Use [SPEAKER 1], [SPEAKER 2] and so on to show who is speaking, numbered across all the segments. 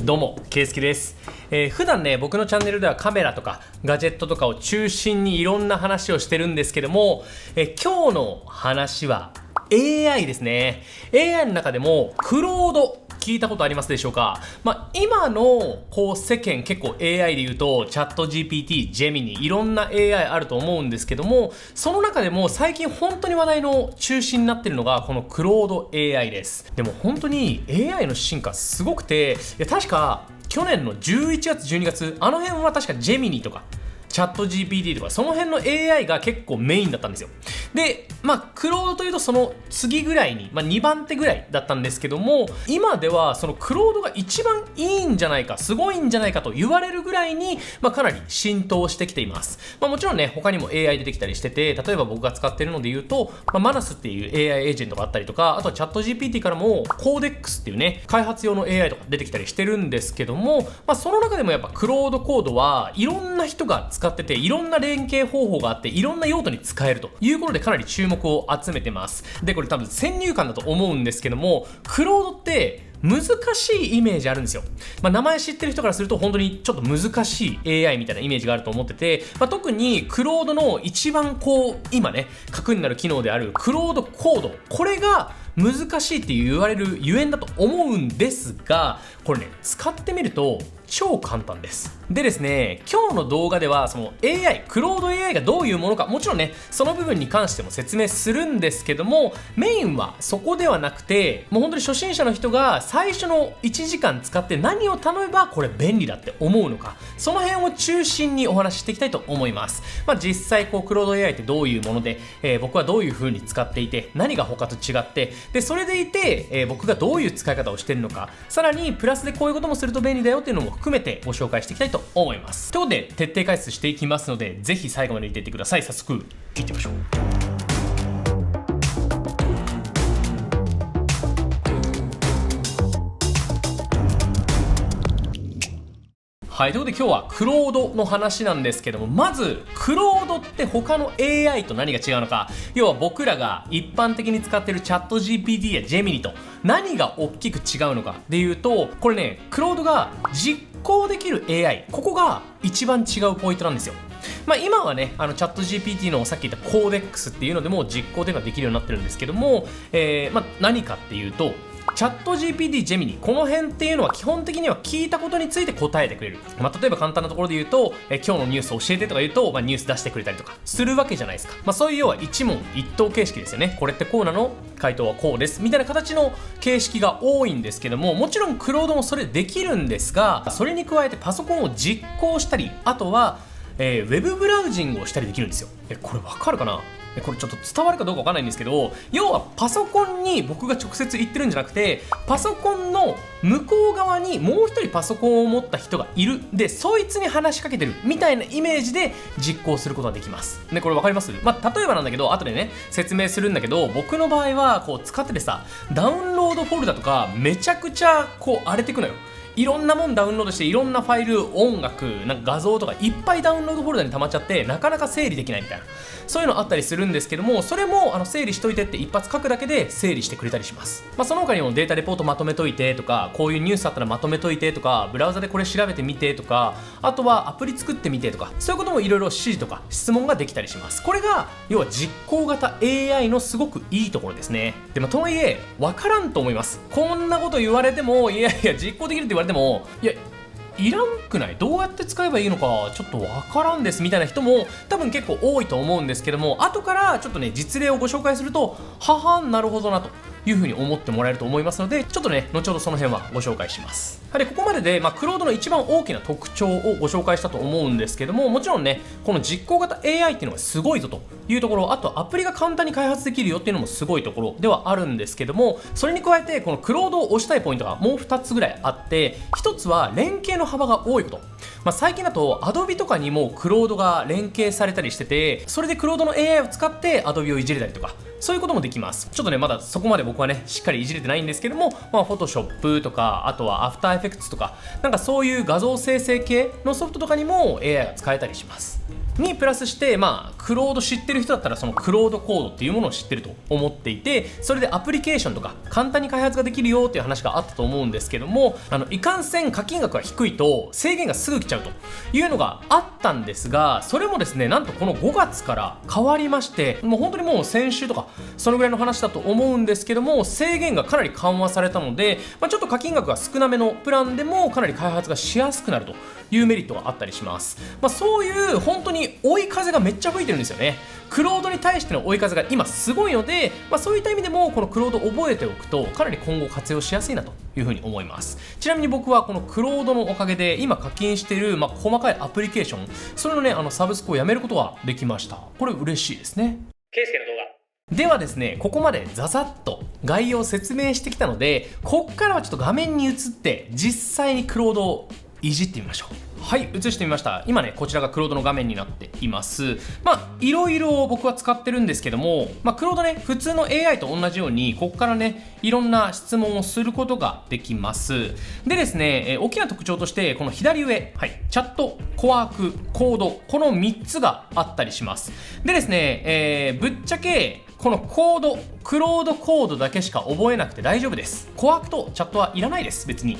[SPEAKER 1] どうも、ケイスケです。普段ね、僕のチャンネルではカメラとかガジェットとかを中心にいろんな話をしてるんですけども、今日の話は AI ですね。AI の中でもクロード聞いたことありますでしょうか？今の世間結構 AI で言うとチャット GPT、ジェミニいろんな AI あると思うんですけども、その中でも最近本当に話題の中心になっているのがこのクロード AI です。でも本当に AI の進化すごくて、確か去年の11月12月あの辺は確かジェミニとかチャット GPT とかその辺の AI が結構メインだったんですよ。で、クロードというとその次ぐらいに、2番手ぐらいだったんですけども、今ではそのクロードが一番いいんじゃないか、すごいんじゃないかと言われるぐらいに、かなり浸透してきています。もちろんね、他にも AI 出てきたりしてて、例えば僕が使っているので言うと、マナスっていう AI エージェントがあったりとか、あとはチャット GPT からもコーデックスっていうね、開発用の AI とか出てきたりしてるんですけども、その中でもやっぱクロードコードはいろんな人が使ってて、いろんな連携方法があって、いろんな用途に使えるということでかなり注目を集めてます。で、これ多分先入観だと思うんですけども、クロードって難しいイメージあるんですよ。名前知ってる人からすると本当にちょっと難しい AI みたいなイメージがあると思ってて、特にクロードの一番今ね、核になる機能であるクロードコード、これが難しいって言われるゆえんだと思うんですが、これね、使ってみると超簡単です。でですね、今日の動画ではその AI、クロード AI がどういうものか、もちろんね、その部分に関しても説明するんですけども、メインはそこではなくて、もう本当に初心者の人が最初の1時間使って何を頼めばこれ便利だって思うのか、その辺を中心にお話ししていきたいと思います。実際クロード AI ってどういうもので、僕はどういう風に使っていて、何が他と違って、でそれでいて、僕がどういう使い方をしているのか、さらにプラスでこういうこともすると便利だよっていうのも含めてご紹介していきたいと思います。ということで徹底解説していきますので、ぜひ最後まで見ていってください。早速聞いてみましょう。はい、ということで今日はクロードの話なんですけども、まずクロードって他の AI と何が違うのか、要は僕らが一般的に使っているチャット GPT やジェミニと何が大きく違うのかでいうと、これね、クロードが実行できる AI、ここが一番違うポイントなんですよ。今はね、チャット GPT のさっき言ったコーデックスっていうのでも実行というのができるようになってるんですけども、何かっていうと、チャット GPT、ジェミニ、この辺っていうのは基本的には聞いたことについて答えてくれる。例えば簡単なところで言うと、今日のニュースを教えてとか言うと、ニュース出してくれたりとかするわけじゃないですか。そういう要は一問一答形式ですよね。これってこうなの？回答はこうです。みたいな形の形式が多いんですけども、もちろんクロードもそれできるんですが、それに加えてパソコンを実行したり、あとは、ウェブブラウジングをしたりできるんですよ。これわかるかな？これちょっと伝わるかどうかわかんないんですけど、要はパソコンに僕が直接言ってるんじゃなくて、パソコンの向こう側にもう一人パソコンを持った人がいる。で、そいつに話しかけてるみたいなイメージで実行することができます。で、これわかります？例えばなんだけど、後でね、説明するんだけど、僕の場合は使っててさ、ダウンロードフォルダとかめちゃくちゃ荒れてくのよ。いろんなもんダウンロードして、いろんなファイル、音楽、画像とかいっぱいダウンロードフォルダに溜まっちゃって、なかなか整理できないみたいな、そういうのあったりするんですけども、それも整理しといてって一発書くだけで整理してくれたりします。その他にもデータレポートまとめといてとか、こういうニュースあったらまとめといてとか、ブラウザでこれ調べてみてとか、あとはアプリ作ってみてとか、そういうこともいろいろ指示とか質問ができたりします。これが要は実行型 AI のすごくいいところですね。でもとはいえ分からんと思います。こんなこと言われても、いやいや実行できるって言われても、いらんくない？どうやって使えばいいのかちょっとわからんですみたいな人も多分結構多いと思うんですけども、後からちょっとね、実例をご紹介すると、なるほどなというふうに思ってもらえると思いますので、ちょっとね、後ほどその辺はご紹介します。で、ここまでで、クロードの一番大きな特徴をご紹介したと思うんですけども、もちろんね、この実行型 AI っていうのがすごいぞというところ、あとアプリが簡単に開発できるよっていうのもすごいところではあるんですけども、それに加えてこのクロードを押したいポイントがもう2つぐらいあって、1つは連携の幅が多いこと。最近だと Adobe とかにもクロードが連携されたりしてて、それでクロードの AI を使って Adobe をいじれたりとか、そういうこともできます。ちょっとね、まだそこまで僕はね、しっかりいじれてないんですけども、Photoshop とか、あとは After Effects とか、そういう画像生成系のソフトとかにも AI が使えたりします。にプラスして、クロード知ってる人だったらそのクロードコードっていうものを知ってると思っていて、それでアプリケーションとか簡単に開発ができるよっていう話があったと思うんですけども、いかんせん課金額が低いと制限がすぐ来ちゃうというのがあったんですが、それもですね、なんとこの5月から変わりまして、もう本当にもう先週とかそのぐらいの話だと思うんですけども、制限がかなり緩和されたので、ちょっと課金額が少なめのプランでもかなり開発がしやすくなるというメリットがあったりします。そういう本当に追い風がめっちゃ吹いてるんですよね。クロードに対しての追い風が今すごいので、そういった意味でもこのクロードを覚えておくとかなり今後活用しやすいなというふうに思います。ちなみに僕はこのクロードのおかげで今課金している、細かいアプリケーション、それのねサブスクをやめることができました。これ嬉しいですね。ケイスケの動画ではですね、ここまでざざっと概要を説明してきたので、ここからはちょっと画面に移って実際にクロードをいじってみましょう。はい、映してみました。今ね、こちらがクロードの画面になっています。いろいろ僕は使ってるんですけども、クロードね、普通の AI と同じように、ここからね、いろんな質問をすることができます。でですね、大きな特徴として、この左上、チャット、コワーク、コード、この3つがあったりします。でですね、ぶっちゃけ、このコード、クロードコードだけしか覚えなくて大丈夫です。コワークとチャットはいらないです、別に。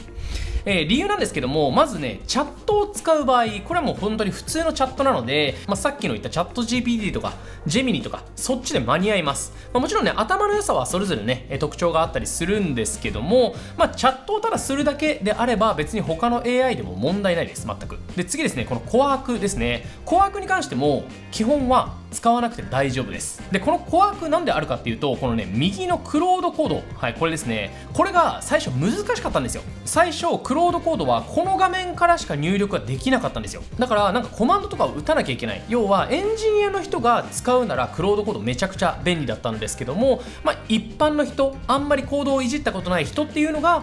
[SPEAKER 1] 理由なんですけども、まずね、チャットを使う場合、これはもう本当に普通のチャットなので、さっきの言ったチャット GPT とか、ジェミニとか、そっちで間に合います。もちろんね、頭の良さはそれぞれね、特徴があったりするんですけども、チャットをただするだけであれば、別に他の AI でも問題ないです、全く。で、次ですね、このコワークですね。コワークに関しても、基本は使わなくて大丈夫です。で、このコワークなんであるかっていうと、このね、右のクロードコード、これですね。これが最初難しかったんですよ。最初、クロードコードはこの画面からしか入力ができなかったんですよ。だからなんかコマンドとかを打たなきゃいけない。要はエンジニアの人が使うならクロードコードめちゃくちゃ便利だったんですけども、一般の人、あんまりコードをいじったことない人っていうのが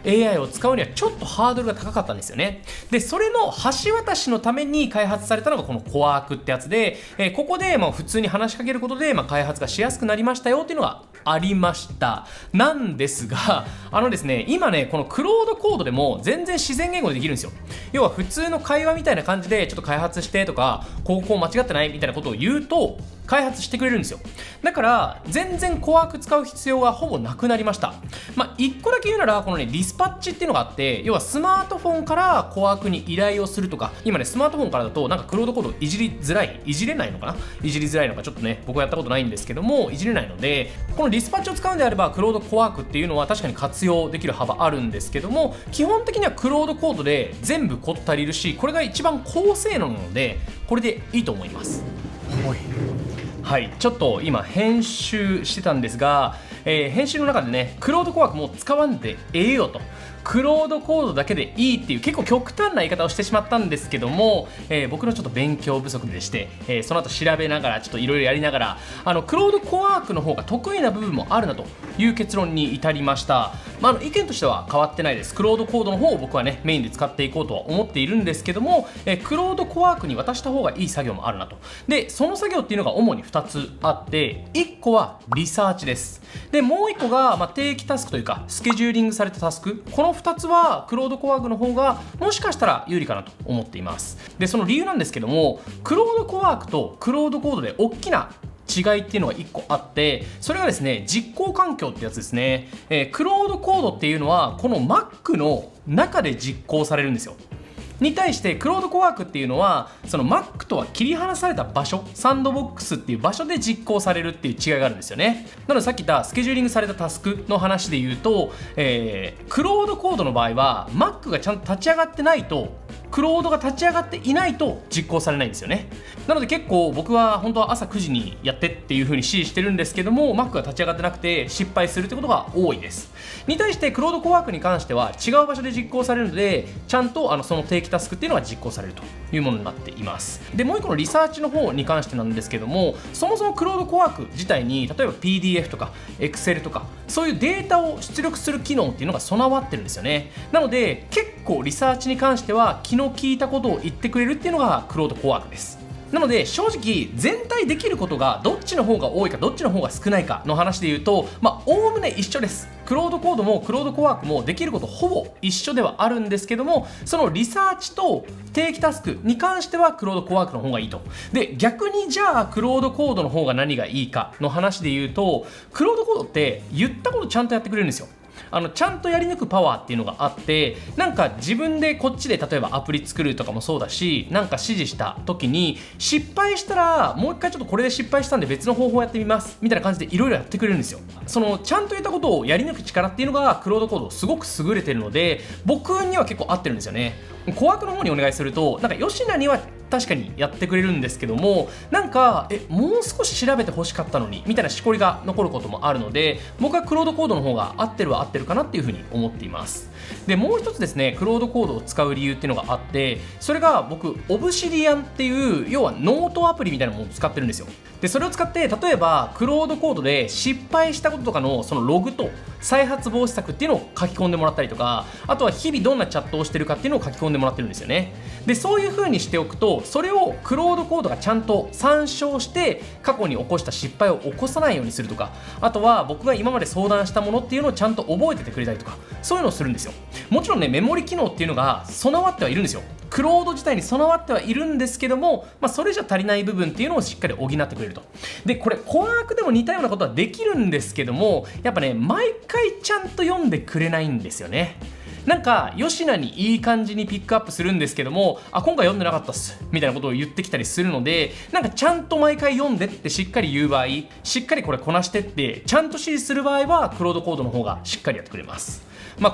[SPEAKER 1] AI を使うにはちょっとハードルが高かったんですよね。で、それの橋渡しのために開発されたのがこのコワークってやつで、ここで普通に話しかけることで開発がしやすくなりましたよっていうのがありました。なんですが、ですね、今ね、このクロードコードでも全然自然言語でできるんですよ。要は普通の会話みたいな感じでちょっと開発してとか、こう間違ってないみたいなことを言うと開発してくれるんですよ。だから全然コワーク使う必要がほぼなくなりました。1個だけ言うなら、このね、リスパッチっていうのがあって、要はスマートフォンからコワークに依頼をするとか、今ね、スマートフォンからだとなんかクロードコードいじりづらい、いじれないのかな、いじりづらいのかちょっとね、僕はやったことないんですけども、いじれないので、このリスパッチを使うんであればクロードコワークっていうのは確かに活用できる幅あるんですけども、基本的にはクロードコードで全部事足りるし、これが一番高性能なのでこれでいいと思います。はい、ちょっと今編集してたんですが、編集の中でね、クロードコワークもう使わんでええよと、クロードコードだけでいいっていう結構極端な言い方をしてしまったんですけども、僕のちょっと勉強不足でして、その後調べながらちょっといろいろやりながら、クロードコワークの方が得意な部分もあるなという結論に至りました。意見としては変わってないです。クロードコードの方を僕はねメインで使っていこうとは思っているんですけども、クロードコワークに渡した方がいい作業もあるなと。で、その作業っていうのが主に2つあって、1個はリサーチです。で、もう1個が定期タスクというかスケジューリングされたタスク、この2つはクロードコワークの方がもしかしたら有利かなと思っています。で、その理由なんですけども、クロードコワークとクロードコードで大きな違いっていうのが1個あって、それがですね、実行環境ってやつですね。クロードコードっていうのはこの Mac の中で実行されるんですよ。に対してクロードコワークっていうのはその Mac とは切り離された場所、サンドボックスっていう場所で実行されるっていう違いがあるんですよね。なのでさっき言ったスケジューリングされたタスクの話で言うと、クロードコードの場合は Mac がちゃんと立ち上がってないと、クロードが立ち上がっていないと実行されないんですよね。なので結構僕は本当は朝9時にやってっていう風に指示してるんですけども、 Mac が立ち上がってなくて失敗するってことが多いです。に対してクロードコワークに関しては違う場所で実行されるので、ちゃんとその定期タスクっていうのが実行されるというものになっています。で、もう一個のリサーチの方に関してなんですけども、そもそもクロードコワーク自体に例えば PDF とか Excel とかそういうデータを出力する機能っていうのが備わってるんですよね。なので結構リサーチに関しては気の利いたことを言ってくれるっていうのがクロードコワークです。なので正直全体できることがどっちの方が多いかどっちの方が少ないかの話で言うと、おおむね一緒です。クロードコードもクロードコワークもできることほぼ一緒ではあるんですけども、そのリサーチと定期タスクに関してはクロードコワークの方がいいと。で、逆にじゃあクロードコードの方が何がいいかの話で言うと、クロードコードって言ったことちゃんとやってくれるんですよ。ちゃんとやり抜くパワーっていうのがあって、なんか自分でこっちで例えばアプリ作るとかもそうだし、なんか指示した時に失敗したらもう一回ちょっとこれで失敗したんで別の方法やってみますみたいな感じでいろいろやってくれるんですよ。そのちゃんと言ったことをやり抜く力っていうのがクロードコードすごく優れてるので、僕には結構合ってるんですよね。コワークの方にお願いすると、なんか吉名には確かにやってくれるんですけども、なんかもう少し調べてほしかったのにみたいなしこりが残ることもあるので、僕はクロードコードの方が合ってるは合ってるかなっていうふうに思っています。で、もう一つですね、クロードコードを使う理由っていうのがあって、それが僕オブシディアンっていう要はノートアプリみたいなものを使ってるんですよ。で、それを使って例えばクロードコードで失敗したこととかのそのログと再発防止策っていうのを書き込んでもらったりとか、あとは日々どんなチャットをしてるかっていうのを書き込んでもらってるんですよね。で、そういう風にしておくと、それをクロードコードがちゃんと参照して過去に起こした失敗を起こさないようにするとか、あとは僕が今まで相談したものっていうのをちゃんと覚えててくれたりとか、そういうのをするんですよ。もちろんね、メモリ機能っていうのが備わってはいるんですよ。クロード自体に備わってはいるんですけども、それじゃ足りない部分っていうのをしっかり補ってくれると。で、これコワークでも似たようなことはできるんですけども、やっぱね、毎回ちゃんと読んでくれないんですよね。なんか吉名にいい感じにピックアップするんですけども、今回読んでなかったっすみたいなことを言ってきたりするので、なんかちゃんと毎回読んでってしっかり言う場合、しっかりこれこなしてってちゃんと指示する場合はクロードコードの方がしっかりやってくれます。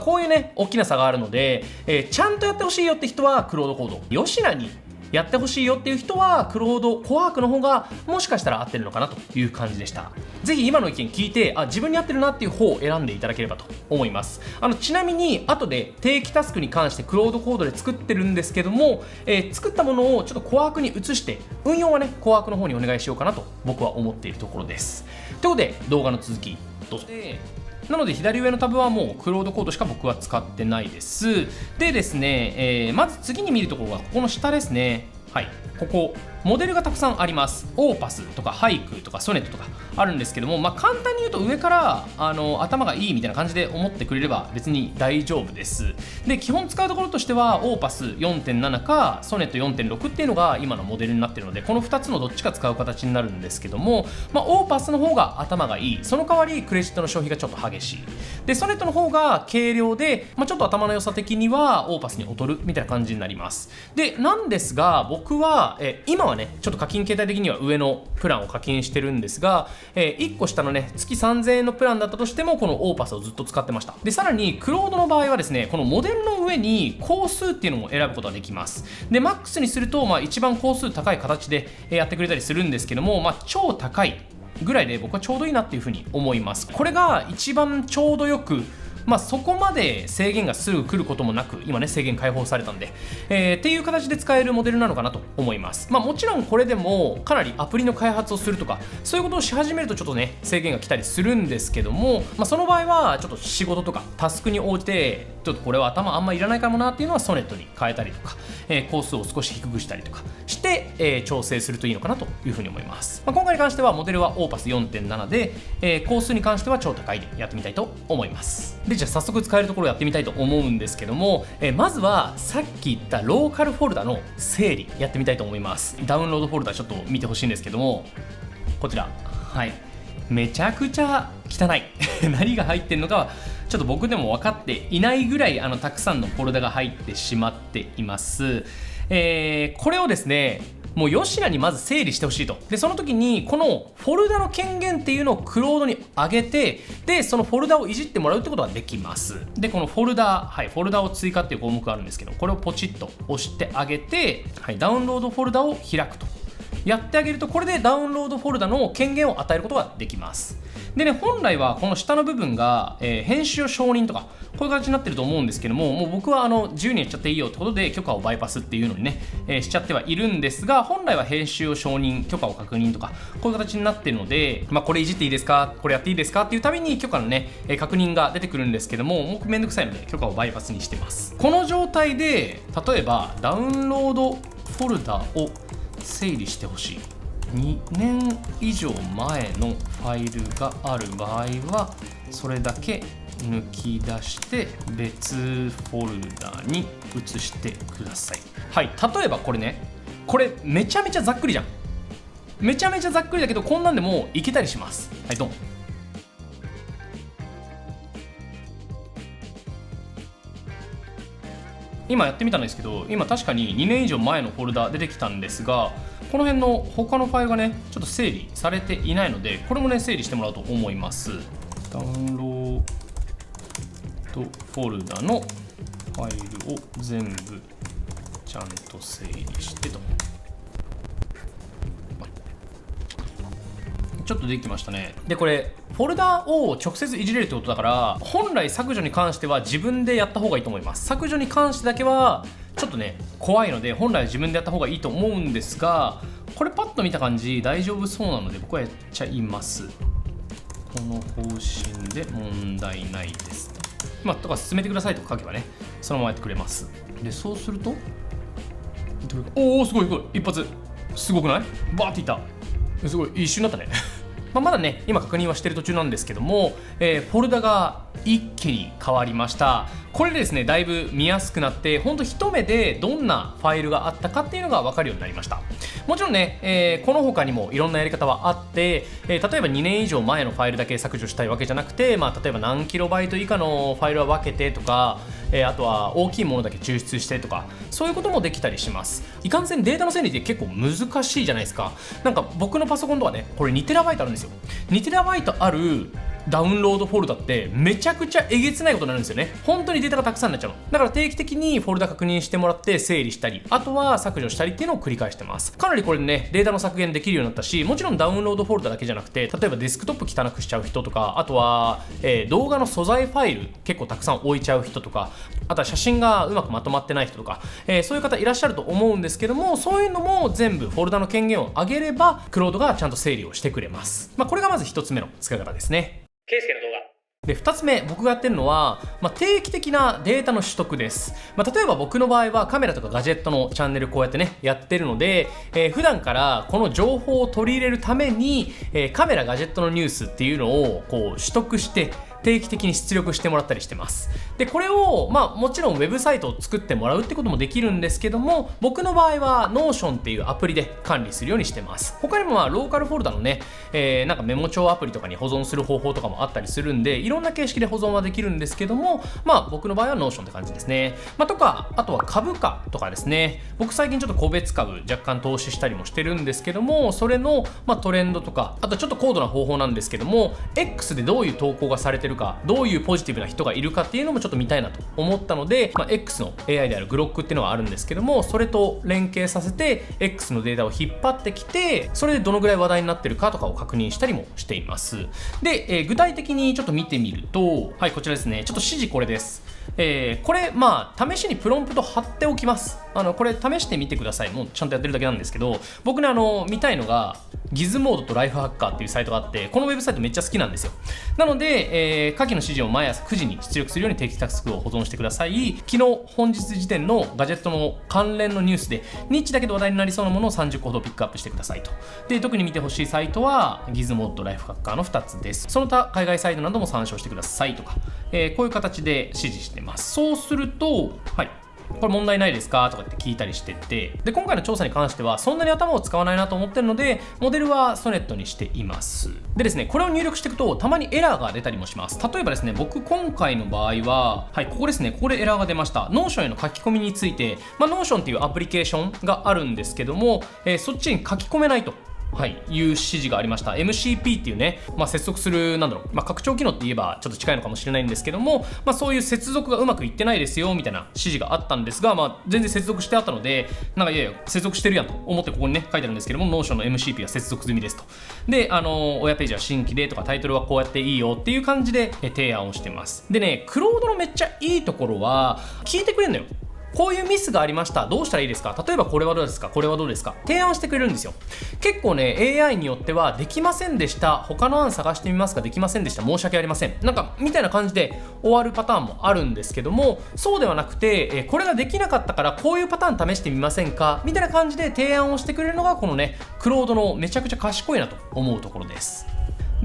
[SPEAKER 1] こういうね、大きな差があるので、ちゃんとやってほしいよって人はクロードコード、吉名にやってほしいよっていう人はクロードコワークの方がもしかしたら合ってるのかなという感じでした。ぜひ今の意見聞いて、自分に合ってるなっていう方を選んでいただければと思います。ちなみに後で定期タスクに関してクロードコードで作ってるんですけども、作ったものをちょっとコワークに移して運用はね、コワークの方にお願いしようかなと僕は思っているところです。ということで動画の続きどうぞ。なので左上のタブはもうクロードコードしか僕は使ってないです。でですね、まず次に見るところがここの下ですね。はい、ここモデルがたくさんあります。オーパスとかハイクとかソネットとかあるんですけども、簡単に言うと上から頭がいいみたいな感じで思ってくれれば別に大丈夫です。で、基本使うところとしてはオーパス 4.7 かソネット 4.6 っていうのが今のモデルになっているので、この2つのどっちか使う形になるんですけども、オーパスの方が頭がいい、その代わりクレジットの消費がちょっと激しい。で、ソネットの方が軽量で、ちょっと頭の良さ的にはオーパスに劣るみたいな感じになります。で、なんですが僕は今はね、ちょっと課金形態的には上のプランを課金してるんですが、1個下のね、月3000円のプランだったとしてもこのオーパスをずっと使ってました。で、さらにクロードの場合はですね、このモデルの上に工数っていうのも選ぶことができます。で、マックスにすると、一番工数高い形でやってくれたりするんですけども、超高いぐらいで僕はちょうどいいなっていうふうに思います。これが一番ちょうどよく、そこまで制限がすぐ来ることもなく、今ね、制限解放されたんで、っていう形で使えるモデルなのかなと思います。もちろんこれでもかなりアプリの開発をするとかそういうことをし始めるとちょっとね、制限が来たりするんですけども、その場合はちょっと仕事とかタスクに応じてちょっとこれは頭あんまいらないかもなっていうのはソネットに変えたりとか、工数を少し低くしたりとかして、調整するといいのかなというふうに思います。今回に関してはモデルはオーパス 4.7 で、工数に関しては超高いでやってみたいと思います。で、じゃあ早速使えるところをやってみたいと思うんですけども、まずはさっき言ったローカルフォルダの整理やってみたいと思います。ダウンロードフォルダちょっと見てほしいんですけども、こちら、はい、めちゃくちゃ汚い何が入ってるのかはちょっと僕でも分かっていないぐらいたくさんのフォルダが入ってしまっています。これをですね、もう吉名にまず整理してほしいと。で、その時にこのフォルダの権限っていうのをクロードに上げて、でそのフォルダをいじってもらうってことができます。で、このフォルダ、はい、フォルダを追加っていう項目があるんですけど、これをポチッと押してあげて、はい、ダウンロードフォルダを開くとやってあげると、これでダウンロードフォルダの権限を与えることができます。でね、本来はこの下の部分が、編集を承認とかこういう形になってると思うんですけども、もう僕は自由にやっちゃっていいよってことで許可をバイパスっていうのにね、しちゃってはいるんですが、本来は編集を承認、許可を確認とかこういう形になってるので、これいじっていいですか、これやっていいですかっていうたびに許可のね、確認が出てくるんですけども、僕めんどくさいので許可をバイパスにしてます。この状態で例えばダウンロードフォルダを整理してほしい、2年以上前のファイルがある場合はそれだけ抜き出して別フォルダに移してください。はい、例えばこれね、これめちゃめちゃざっくりじゃん。めちゃめちゃざっくりだけど、こんなんでもいけたりします。はい、ドン。今やってみたんですけど、今確かに2年以上前のフォルダ出てきたんですが、この辺の他のファイルがねちょっと整理されていないので、これもね整理してもらおうと思います。ダウンロードフォルダのファイルを全部ちゃんと整理してと。ちょっとできましたね。でこれフォルダを直接いじれるってことだから、本来削除に関しては自分でやった方がいいと思います。削除に関してだけはちょっとね怖いので、本来は自分でやった方がいいと思うんですが、これパッと見た感じ大丈夫そうなので僕はやっちゃいます。この方針で問題ないです。とか進めてくださいとか書けばね、そのままやってくれます。でそうすると、おおすごいすごい、一発すごくない？バーっていった。すごい一瞬だったねまだね今確認はしてる途中なんですけども、フォルダが一気に変わりました。これでですねだいぶ見やすくなって、ほんと一目でどんなファイルがあったかっていうのが分かるようになりました。もちろんね、この他にもいろんなやり方はあって、例えば2年以上前のファイルだけ削除したいわけじゃなくて、例えば何キロバイト以下のファイルは分けてとか、あとは大きいものだけ抽出してとか、そういうこともできたりします。いかんせんデータの整理って結構難しいじゃないですか。なんか僕のパソコンとはね、これ 2TB あるんですよ。2TB あるダウンロードフォルダってめちゃくちゃえげつないことになるんですよね。本当にデータがたくさんになっちゃうの。だから定期的にフォルダ確認してもらって整理したり、あとは削除したりっていうのを繰り返してます。かなりこれでねデータの削減できるようになったし、もちろんダウンロードフォルダだけじゃなくて、例えばデスクトップ汚くしちゃう人とか、あとは、動画の素材ファイル結構たくさん置いちゃう人とか、あとは写真がうまくまとまってない人とか、そういう方いらっしゃると思うんですけども、そういうのも全部フォルダの権限を上げればクロードがちゃんと整理をしてくれます。これがまず1つ目の使い方ですね。ケイスケの動画で2つ目、僕がやってるのは、定期的なデータの取得です。例えば僕の場合はカメラとかガジェットのチャンネルこうやってねやってるので、普段からこの情報を取り入れるために、カメラガジェットのニュースっていうのをこう取得して定期的に出力してもらったりしてます。でこれをもちろんウェブサイトを作ってもらうってこともできるんですけども、僕の場合は Notion っていうアプリで管理するようにしてます。他にもローカルフォルダのね、なんかメモ帳アプリとかに保存する方法とかもあったりするんで、いろんな形式で保存はできるんですけども、僕の場合は Notion って感じですね。とかあとは株価とかですね。僕最近ちょっと個別株若干投資したりもしてるんですけども、それのトレンドとか、あとちょっと高度な方法なんですけども、 X でどういう投稿がされてるか、どういうポジティブな人がいるかっていうのもちょっと見たいなと思ったので、X の AI であるグロックっていうのがあるんですけども、それと連携させて X のデータを引っ張ってきて、それでどのぐらい話題になってるかとかを確認したりもしています。で、具体的にちょっと見てみると、はい、こちらですね。ちょっと指示これです。これ試しにプロンプト貼っておきます。これ試してみてください。もうちゃんとやってるだけなんですけど、僕ね見たいのがギズモードとライフハッカーっていうサイトがあって、このウェブサイトめっちゃ好きなんですよ。なので、下記の指示を毎朝9時に出力するように定期タスクを保存してください。昨日本日時点のガジェットの関連のニュースでニッチだけど話題になりそうなものを30個ほどピックアップしてくださいと。で特に見てほしいサイトはギズモードとライフハッカーの2つです。その他海外サイトなども参照してくださいとか、こういう形で指示してます。そうすると、はい、これ問題ないですかとかって聞いたりしてて、で今回の調査に関してはそんなに頭を使わないなと思ってるので、モデルはソネットにしています。でですね、これを入力していくとたまにエラーが出たりもします。例えばですね、僕今回の場合は、はい、ここですね、ここでエラーが出ました。 Notion への書き込みについて、Notion っていうアプリケーションがあるんですけども、そっちに書き込めないという指示がありました。 MCP っていうね、接続する拡張機能って言えばちょっと近いのかもしれないんですけども、そういう接続がうまくいってないですよみたいな指示があったんですが、全然接続してあったので、いやいや接続してるやんと思ってここにね書いてあるんですけども、 Notion の MCP は接続済みですと。で親ページは新規でとか、タイトルはこうやっていいよっていう感じで提案をしてます。でね、クロードのめっちゃいいところは聞いてくれるのよ。こういうミスがありました、どうしたらいいですか、例えばこれはどうですか、これはどうですか、提案してくれるんですよ。結構ね AI によってはできませんでした、他の案探してみますか、できませんでした、申し訳ありません、みたいな感じで終わるパターンもあるんですけども、そうではなくて、これができなかったからこういうパターン試してみませんかみたいな感じで提案をしてくれるのがこのねクロードのめちゃくちゃ賢いなと思うところです。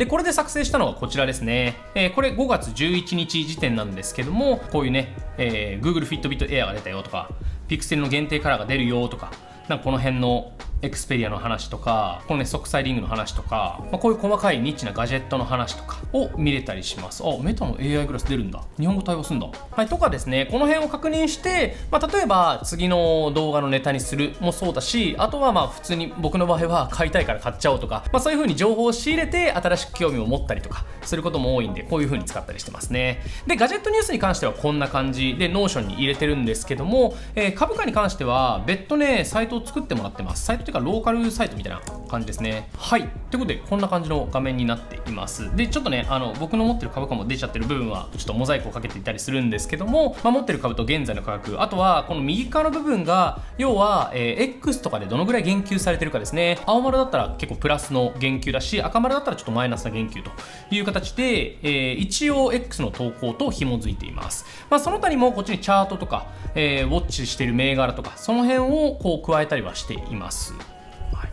[SPEAKER 1] で、これで作成したのがこちらですね。これ5月11日時点なんですけども、こういうね、Google Fitbit Air が出たよとか、ピクセルの限定カラーが出るよとか、なんかこの辺のエクスペリアの話とか、このね、即歳リングの話とか、こういう細かいニッチなガジェットの話とかを見れたりします。メタの AI グラス出るんだ。日本語対応するんだ。はい、とかですね、この辺を確認して、例えば次の動画のネタにするもそうだし、あとは普通に僕の場合は買いたいから買っちゃおうとか、そういう風に情報を仕入れて新しく興味を持ったりとかすることも多いんで、こういう風に使ったりしてますね。で、ガジェットニュースに関してはこんな感じで Notion に入れてるんですけども、株価に関しては別途ね、サイトを作ってもらってます。サイトっていうかローカルサイトみたいな感じですね。はい。ということで、こんな感じの画面になっています。で、ちょっとね、僕の持ってる株価も出ちゃってる部分は、ちょっとモザイクをかけていたりするんですけども、持ってる株と現在の価格、あとは、この右側の部分が、要は、X とかでどのぐらい言及されてるかですね。青丸だったら結構プラスの言及だし、赤丸だったらちょっとマイナスな言及という形で、一応 X の投稿と紐づいています。その他にも、こっちにチャートとか、ウォッチしている銘柄とか、その辺をこう加えたりはしています。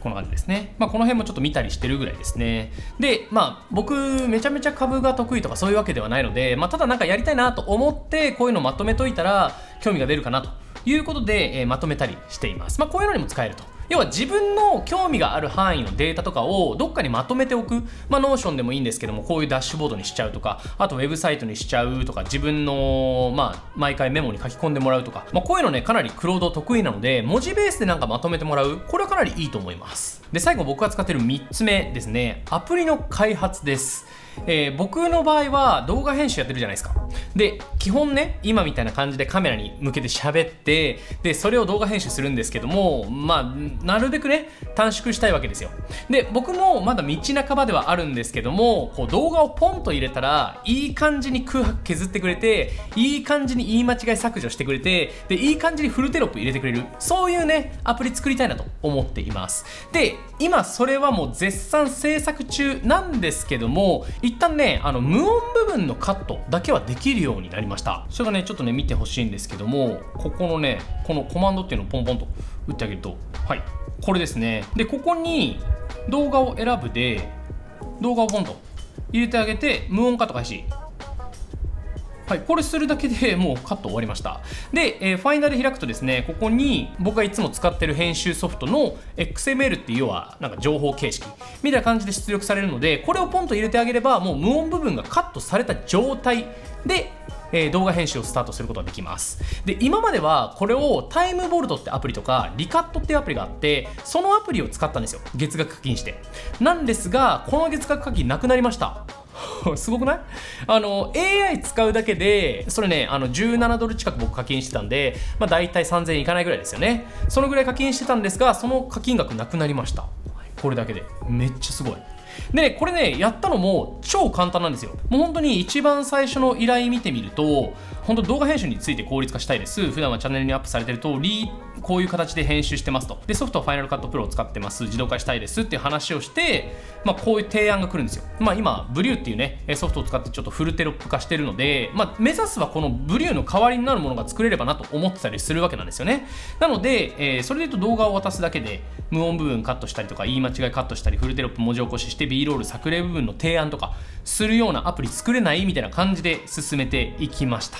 [SPEAKER 1] こんな感じですね。この辺もちょっと見たりしてるぐらいですね。で、僕めちゃめちゃ株が得意とかそういうわけではないので、ただなんかやりたいなと思ってこういうのをまとめといたら興味が出るかなということで、まとめたりしています。こういうのにも使えると。要は自分の興味がある範囲のデータとかをどっかにまとめておく。Notion でもいいんですけども、こういうダッシュボードにしちゃうとか、あとウェブサイトにしちゃうとか、自分の、毎回メモに書き込んでもらうとか、こういうのね、かなりクロード得意なので、文字ベースでなんかまとめてもらう。これはかなりいいと思います。で、最後僕が使っている3つ目ですね。アプリの開発です。僕の場合は動画編集やってるじゃないですか。で、基本ね、今みたいな感じでカメラに向けて喋って、で、それを動画編集するんですけども、なるべくね、短縮したいわけですよ。で、僕もまだ道半ばではあるんですけども、こう動画をポンと入れたら、いい感じに空白削ってくれて、いい感じに言い間違い削除してくれて、で、いい感じにフルテロップ入れてくれる。そういうね、アプリ作りたいなと思っています。で、今それはもう絶賛制作中なんですけども、一旦ね、無音部分のカットだけはできるようになりました。それがね、ちょっとね、見てほしいんですけども、ここのね、このコマンドっていうのをポンポンと打ってあげると、はい、これですね。で、ここに動画を選ぶで、動画をポンと入れてあげて、無音カット開始。はい、これするだけでもうカット終わりました。で、ファインダーで開くとですね、ここに僕がいつも使ってる編集ソフトの XML っていう要はなんか情報形式みたいな感じで出力されるので、これをポンと入れてあげればもう無音部分がカットされた状態で動画編集をスタートすることができます。で、今まではこれをタイムボルトってアプリとかリカットっていうアプリがあって、そのアプリを使ったんですよ。月額課金して。なんですが、この月額課金なくなりました。すごくない？ AI 使うだけで、それね、17ドル近く僕課金してたんで、だいたい3000円いかないぐらいですよね。そのぐらい課金してたんですが、その課金額なくなりました。これだけで。めっちゃすごい。でね、これね、やったのも超簡単なんですよ。もう本当に一番最初の依頼見てみると、本当動画編集について効率化したいです。普段はチャンネルにアップされてる通り、こういう形で編集してますと。で、ソフトは Final Cut Pro を使ってます。自動化したいですっていう話をして、こういう提案が来るんですよ。今、ブリューっていうね、ソフトを使ってちょっとフルテロップ化してるので、目指すはこのブリューの代わりになるものが作れればなと思ってたりするわけなんですよね。なので、それで言うと動画を渡すだけで、無音部分カットしたりとか、言い間違いカットしたり、フルテロップ文字起こしして、B ロール作例部分の提案とかするようなアプリ作れないみたいな感じで進めていきました。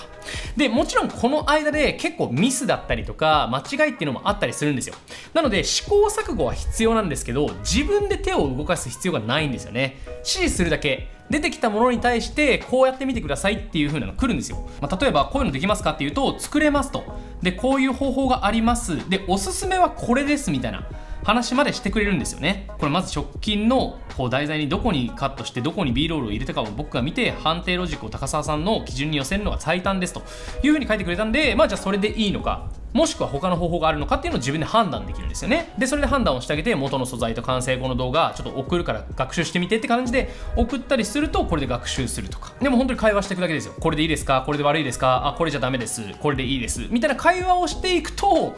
[SPEAKER 1] で、もちろんこの間で結構ミスだったりとか間違いっていうのもあったりするんですよ。なので試行錯誤は必要なんですけど、自分で手を動かす必要がないんですよね。指示するだけ。出てきたものに対してこうやってみてくださいっていう風なのが来るんですよ。例えばこういうのできますかっていうと、作れますと。で、こういう方法があります。で、おすすめはこれですみたいな話までしてくれるんですよね。これまず直近のこう題材にどこにカットしてどこに B ロールを入れたかを僕が見て、判定ロジックを高澤さんの基準に寄せるのが最短ですという風に書いてくれたんで、じゃあそれでいいのか、もしくは他の方法があるのかっていうのを自分で判断できるんですよね。で、それで判断をしてあげて、元の素材と完成後の動画ちょっと送るから学習してみてって感じで送ったりすると、これで学習するとか。でも本当に会話していくだけですよ。これでいいですか、これで悪いですか、これじゃダメです、これでいいですみたいな会話をしていくと、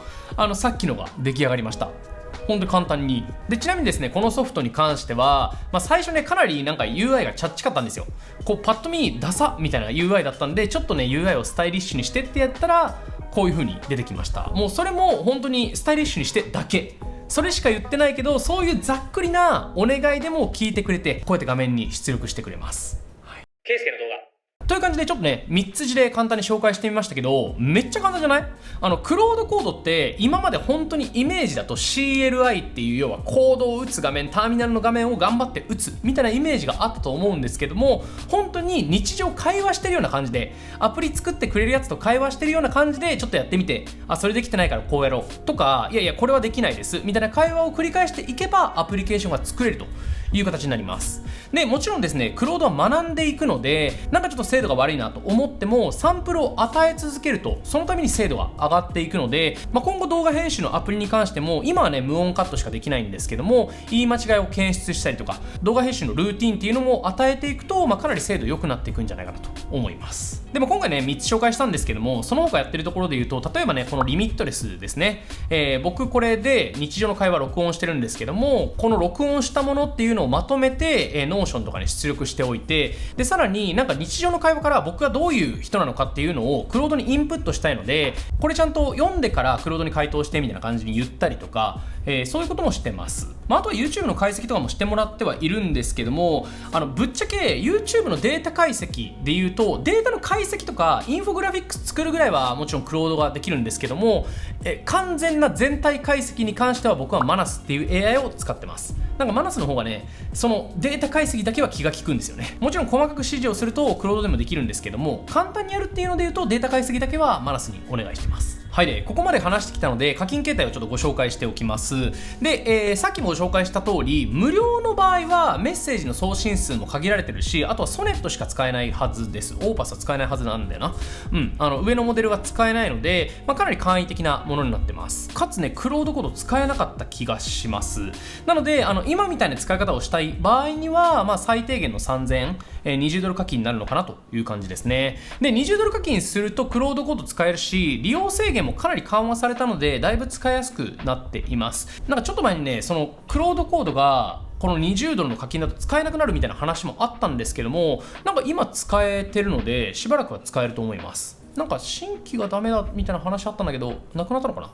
[SPEAKER 1] さっきのが出来上がりました。本当に簡単に。で、ちなみにですね、このソフトに関しては、最初ね、かなりなんか UI がチャッチかったんですよ。こうパッと見ダサみたいな UI だったんで、ちょっとね UI をスタイリッシュにしてってやったらこういう風に出てきました。もうそれも本当にスタイリッシュにしてだけ。それしか言ってないけど、そういうざっくりなお願いでも聞いてくれて、こうやって画面に出力してくれます。ケイスケの動画という感じでちょっとね、3つ事例簡単に紹介してみましたけど、めっちゃ簡単じゃない？クロードコードって今まで本当にイメージだと CLI っていう要はコードを打つ画面、ターミナルの画面を頑張って打つみたいなイメージがあったと思うんですけども、本当に日常会話してるような感じで、アプリ作ってくれるやつと会話してるような感じでちょっとやってみて、それできてないからこうやろうとか、いやいやこれはできないですみたいな会話を繰り返していけばアプリケーションが作れるという形になります。でもちろんですね、クロードは学んでいくので、なんかちょっと精度が悪いなと思ってもサンプルを与え続けるとそのために精度が上がっていくので、今後動画編集のアプリに関しても、今はね無音カットしかできないんですけども、言い間違いを検出したりとか動画編集のルーティンっていうのも与えていくと、かなり精度良くなっていくんじゃないかなと思います。でも今回ね3つ紹介したんですけども、その他やってるところで言うと、例えばねこのリミットレスですね、僕これで日常の会話録音してるんですけども、この録音したものっていうのをまとめて、Notion とかに出力しておいて、でさらになんか日常の会話から僕がどういう人なのかっていうのをクロードにインプットしたいので、これちゃんと読んでからクロードに回答してみたいな感じに言ったりとか、そういうこともしてます。あとは YouTube の解析とかもしてもらってはいるんですけども、ぶっちゃけ YouTube のデータ解析で言うと、データの解析とかインフォグラフィックス作るぐらいはもちろんクロードができるんですけども、完全な全体解析に関しては僕はマナスっていう AI を使ってます。なんかマナスの方がね、そのデータ解析だけは気が利くんですよね。もちろん細かく指示をするとクロードでもできるんですけども、簡単にやるっていうので言うとデータ解析だけはマナスにお願いしてます。はい、でここまで話してきたので課金形態をちょっとご紹介しておきます。で、さっきもご紹介した通り、無料の場合はメッセージの送信数も限られてるし、あとはソネットしか使えないはずです。オーパスは使えないはずなんだよな。上のモデルが使えないので、かなり簡易的なものになってます。かつね、クロードコード使えなかった気がします。なので今みたいな使い方をしたい場合には、最低限の3000円、20ドル課金になるのかなという感じですね。で20ドル課金するとクロードコード使えるし、利用制限もかなり緩和されたのでだいぶ使いやすくなっています。なんかちょっと前にね、そのクロードコードがこの20ドルの課金だと使えなくなるみたいな話もあったんですけども、なんか今使えてるのでしばらくは使えると思います。なんか新規がダメだみたいな話あったんだけど、なくなったのかな。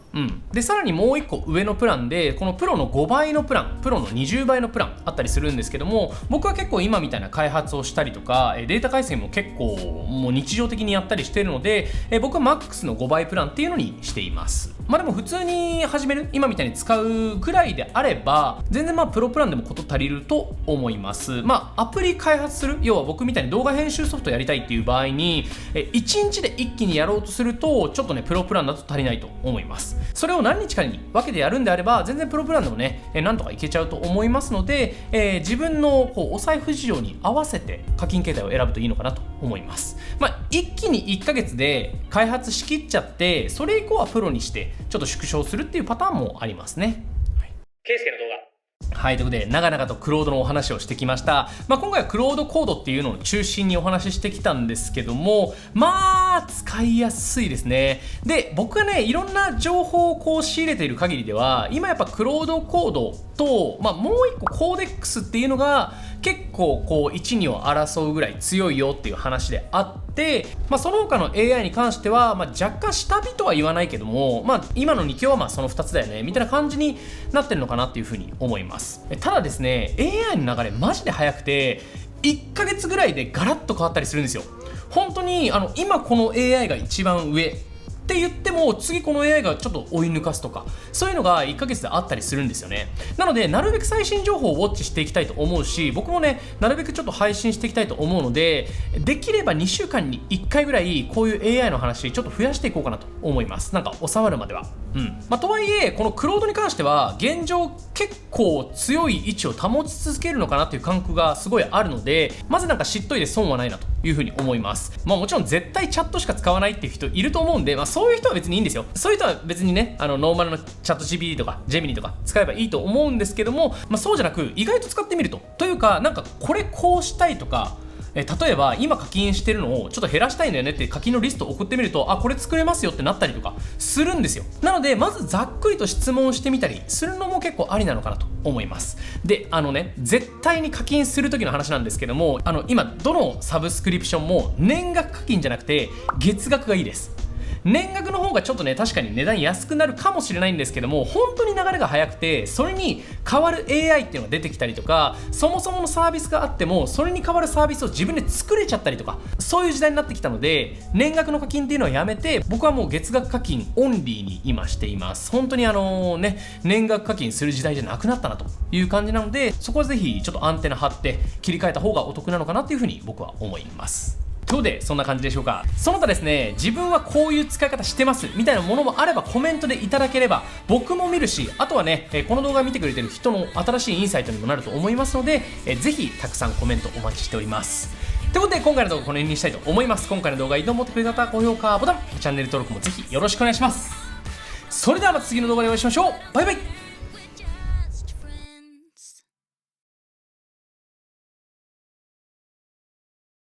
[SPEAKER 1] でさらにもう1個上のプランで、このプロの5倍のプラン、プロの20倍のプランあったりするんですけども、僕は結構今みたいな開発をしたりとかデータ解析も結構もう日常的にやったりしているので、僕はマックスの5倍プランっていうのにしています。でも普通に始める、今みたいに使うぐらいであれば全然プロプランでもこと足りると思います。アプリ開発する、要は僕みたいに動画編集ソフトやりたいっていう場合に1日で一気にやろうとするとちょっとねプロプランだと足りないと思います。それを何日かに分けてやるんであれば全然プロプランでもねなんとかいけちゃうと思いますので、自分のお財布事情に合わせて課金形態を選ぶといいのかなと思います。一気に1ヶ月で開発しきっちゃって、それ以降はプロにしてちょっと縮小するっていうパターンもありますね。ケイスケの動画。はい、ということで長々とクロードのお話をしてきました。今回はクロードコードっていうのを中心にお話ししてきたんですけども、使いやすいですね。で僕がねいろんな情報を仕入れている限りでは、今やっぱクロードコードと、もう一個コーデックスっていうのが結構1、2を争うぐらい強いよっていう話であって、その他の AI に関しては、若干下火とは言わないけども、今の2強はその2つだよねみたいな感じになってるのかなっていうふうに思います。ただですね、 AI の流れマジで速くて1ヶ月ぐらいでガラッと変わったりするんですよ。本当に今この AI が一番上って言っても次この AI がちょっと追い抜かすとか、そういうのが1ヶ月であったりするんですよね。なのでなるべく最新情報をウォッチしていきたいと思うし、僕もねなるべくちょっと配信していきたいと思うので、できれば2週間に1回ぐらいこういう AI の話ちょっと増やしていこうかなと思います。なんか収まるまでは。とはいえこのクロードに関しては現状結構強い位置を保ち続けるのかなという感覚がすごいあるので、まずなんか知っといて損はないなというふうに思います。もちろん絶対チャットしか使わないっていう人いると思うんで、そういう人は別にいいんですよ。そういう人は別にねノーマルのチャット GPT とかジェミニとか使えばいいと思うんですけども、そうじゃなく意外と使ってみるというか、なんかこれこうしたいとか、例えば今課金してるのをちょっと減らしたいんだよねって課金のリストを送ってみると、これ作れますよってなったりとかするんですよ。なのでまずざっくりと質問してみたりするのも結構ありなのかなと思います。で絶対に課金する時の話なんですけども、今どのサブスクリプションも年額課金じゃなくて月額がいいです。年額の方がちょっとね確かに値段安くなるかもしれないんですけども、本当に流れが早くて、それに代わる AI っていうのが出てきたりとか、そもそものサービスがあってもそれに代わるサービスを自分で作れちゃったりとか、そういう時代になってきたので、年額の課金っていうのはやめて、僕はもう月額課金オンリーに今しています。本当に年額課金する時代じゃなくなったなという感じなので、そこはぜひちょっとアンテナ張って切り替えた方がお得なのかなっていうふうに僕は思います。ということでそんな感じでしょうか。その他ですね、自分はこういう使い方してますみたいなものもあればコメントでいただければ僕も見るし、あとはねこの動画を見てくれてる人の新しいインサイトにもなると思いますので、ぜひたくさんコメントお待ちしております。ということで今回の動画はこの辺にしたいと思います。今回の動画いいと思ってくれた方は高評価ボタン、チャンネル登録もぜひよろしくお願いします。それではまた次の動画でお会いしましょう。バイバイ。